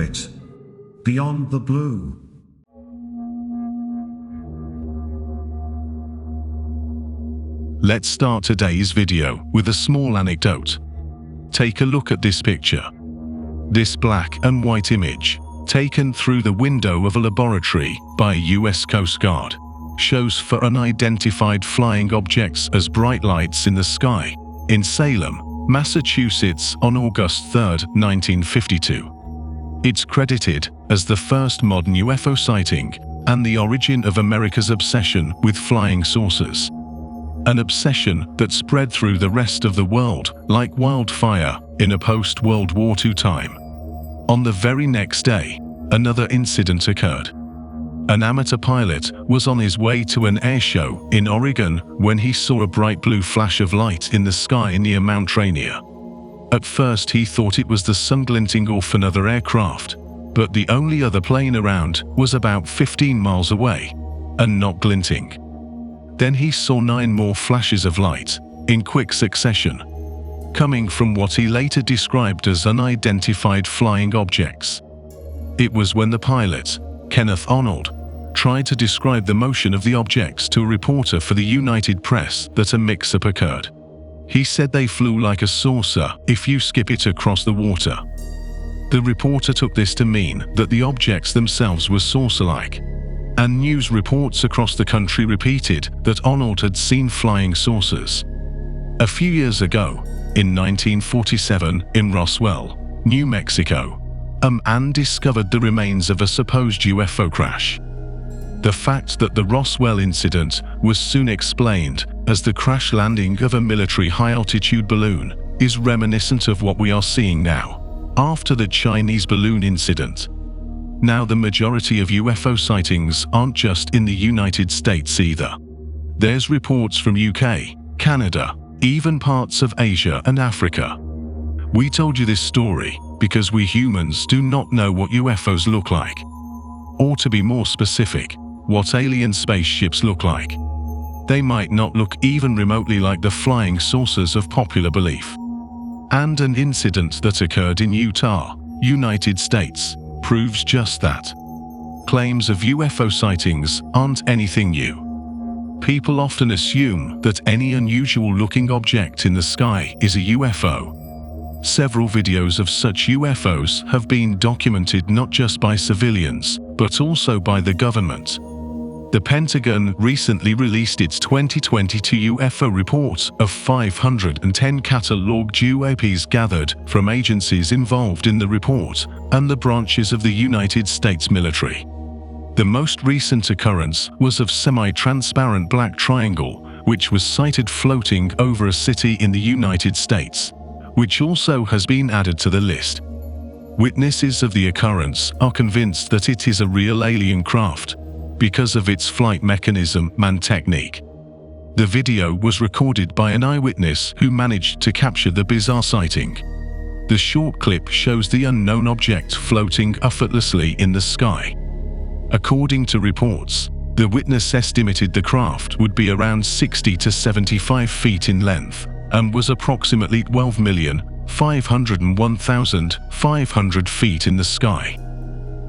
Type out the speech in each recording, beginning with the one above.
orbit. Beyond the blue. Let's start today's video with a small anecdote. Take a look at this picture. This black and white image, taken through the window of a laboratory by a US Coast Guard, shows for unidentified flying objects as bright lights in the sky in Salem, Massachusetts on August 3, 1952. It's credited as the first modern UFO sighting and the origin of America's obsession with flying saucers. An obsession that spread through the rest of the world like wildfire in a post-World War II time. On the very next day, another incident occurred. An amateur pilot was on his way to an air show in Oregon when he saw a bright blue flash of light in the sky near Mount Rainier. At first he thought it was the sun glinting off another aircraft, but the only other plane around was about 15 miles away, and not glinting. Then he saw 9 more flashes of light, in quick succession, coming from what he later described as unidentified flying objects. It was when the pilot, Kenneth Arnold, tried to describe the motion of the objects to a reporter for the United Press that a mix-up occurred. He said they flew like a saucer if you skip it across the water. The reporter took this to mean that the objects themselves were saucer-like, and news reports across the country repeated that Arnold had seen flying saucers. A few years ago, in 1947, in Roswell, New Mexico, a man discovered the remains of a supposed UFO crash. The fact that the Roswell incident was soon explained as the crash landing of a military high-altitude balloon is reminiscent of what we are seeing now, after the Chinese balloon incident. Now, the majority of UFO sightings aren't just in the United States either. There's reports from UK, Canada, even parts of Asia and Africa. We told you this story because we humans do not know what UFOs look like. Or to be more specific, what alien spaceships look like. They might not look even remotely like the flying saucers of popular belief. And an incident that occurred in Utah, United States, proves just that. Claims of UFO sightings aren't anything new. People often assume that any unusual-looking object in the sky is a UFO. Several videos of such UFOs have been documented not just by civilians, but also by the government. The Pentagon recently released its 2022 UFO report of 510 catalogued UAPs gathered from agencies involved in the report and the branches of the United States military. The most recent occurrence was of semi-transparent black triangle, which was sighted floating over a city in the United States, which also has been added to the list. Witnesses of the occurrence are convinced that it is a real alien craft, because of its flight mechanism and technique. The video was recorded by an eyewitness who managed to capture the bizarre sighting. The short clip shows the unknown object floating effortlessly in the sky. According to reports, the witness estimated the craft would be around 60 to 75 feet in length and was approximately 12,501,500 feet in the sky.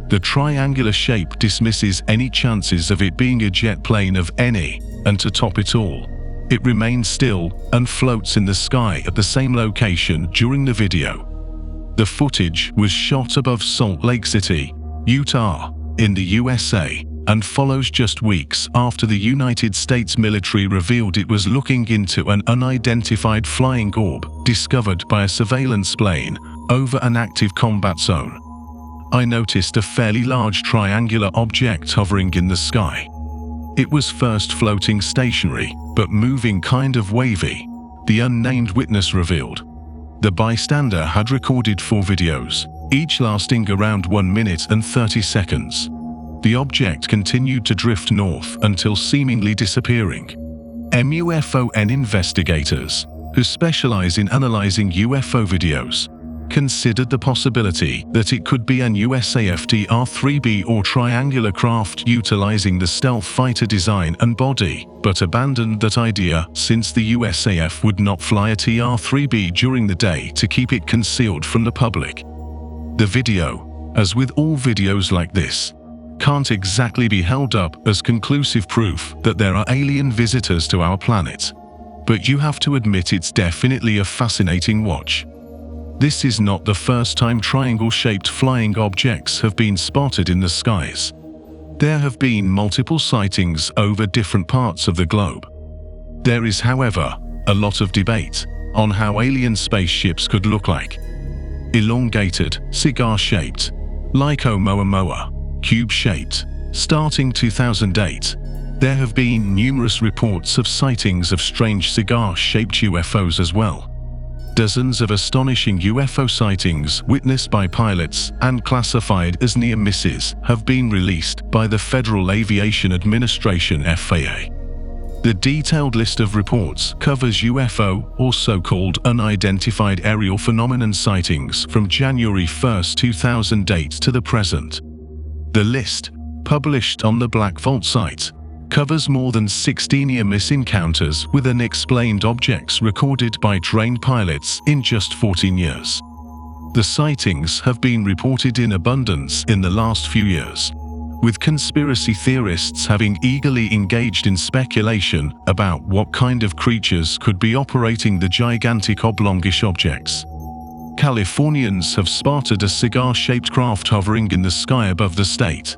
The triangular shape dismisses any chances of it being a jet plane of any, and to top it all, it remains still and floats in the sky at the same location during the video. The footage was shot above Salt Lake City, Utah, in the USA, and follows just weeks after the United States military revealed it was looking into an unidentified flying orb discovered by a surveillance plane over an active combat zone. I noticed a fairly large triangular object hovering in the sky. It was first floating stationary, but moving kind of wavy, the unnamed witness revealed. The bystander had recorded 4 videos, each lasting around 1 minute and 30 seconds. The object continued to drift north until seemingly disappearing. MUFON investigators, who specialize in analyzing UFO videos, considered the possibility that it could be an USAF TR-3B or triangular craft utilizing the stealth fighter design and body, but abandoned that idea since the USAF would not fly a TR-3B during the day to keep it concealed from the public. The video, as with all videos like this, can't exactly be held up as conclusive proof that there are alien visitors to our planet. But you have to admit it's definitely a fascinating watch. This is not the first time triangle-shaped flying objects have been spotted in the skies. There have been multiple sightings over different parts of the globe. There is, however, a lot of debate on how alien spaceships could look like. Elongated, cigar-shaped, like Oumuamua, cube-shaped. Starting 2008, there have been numerous reports of sightings of strange cigar-shaped UFOs as well. Dozens of astonishing UFO sightings witnessed by pilots and classified as near misses have been released by the Federal Aviation Administration (FAA). The detailed list of reports covers UFO, or so-called unidentified aerial phenomenon sightings from January 1, 2008 to the present. The list, published on the Black Vault site, covers more than 16 near-miss encounters with unexplained objects recorded by trained pilots in just 14 years. The sightings have been reported in abundance in the last few years, with conspiracy theorists having eagerly engaged in speculation about what kind of creatures could be operating the gigantic oblongish objects. Californians have spotted a cigar-shaped craft hovering in the sky above the state,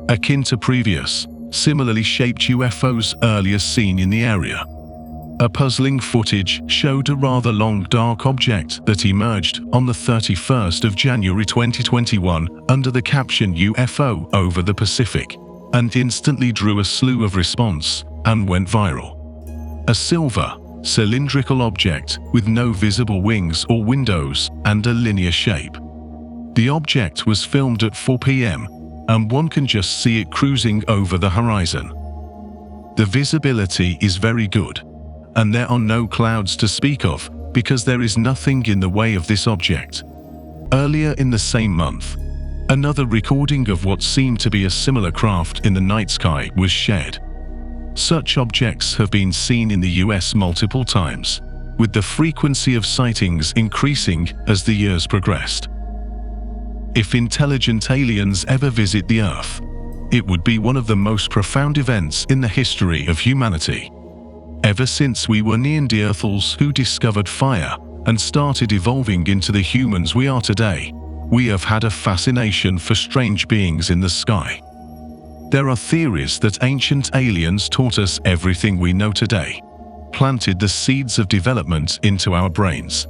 akin to previous, similarly shaped UFOs earlier seen in the area. A puzzling footage showed a rather long dark object that emerged on the 31st of January 2021 under the caption UFO over the Pacific, and instantly drew a slew of response and went viral. A silver, cylindrical object with no visible wings or windows and a linear shape. The object was filmed at 4 p.m. and one can just see it cruising over the horizon. The visibility is very good, and there are no clouds to speak of because there is nothing in the way of this object. Earlier in the same month, another recording of what seemed to be a similar craft in the night sky was shared. Such objects have been seen in the US multiple times, with the frequency of sightings increasing as the years progressed. If intelligent aliens ever visit the Earth, it would be one of the most profound events in the history of humanity. Ever since we were Neanderthals who discovered fire and started evolving into the humans we are today, we have had a fascination for strange beings in the sky. There are theories that ancient aliens taught us everything we know today, planted the seeds of development into our brains.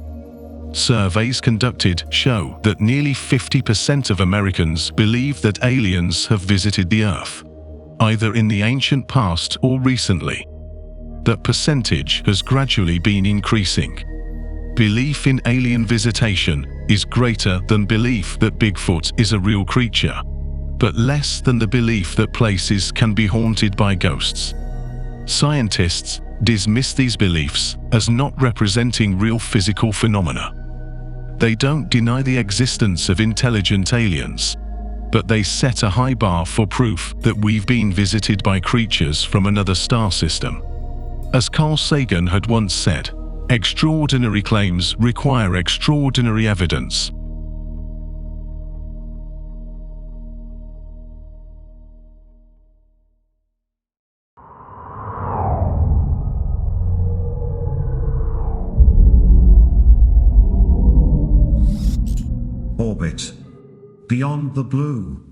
Surveys conducted show that nearly 50% of Americans believe that aliens have visited the Earth, either in the ancient past or recently. That percentage has gradually been increasing. Belief in alien visitation is greater than belief that Bigfoot is a real creature, but less than the belief that places can be haunted by ghosts. Scientists dismiss these beliefs as not representing real physical phenomena. They don't deny the existence of intelligent aliens, but they set a high bar for proof that we've been visited by creatures from another star system. As Carl Sagan had once said, extraordinary claims require extraordinary evidence. Orbit. Beyond the blue.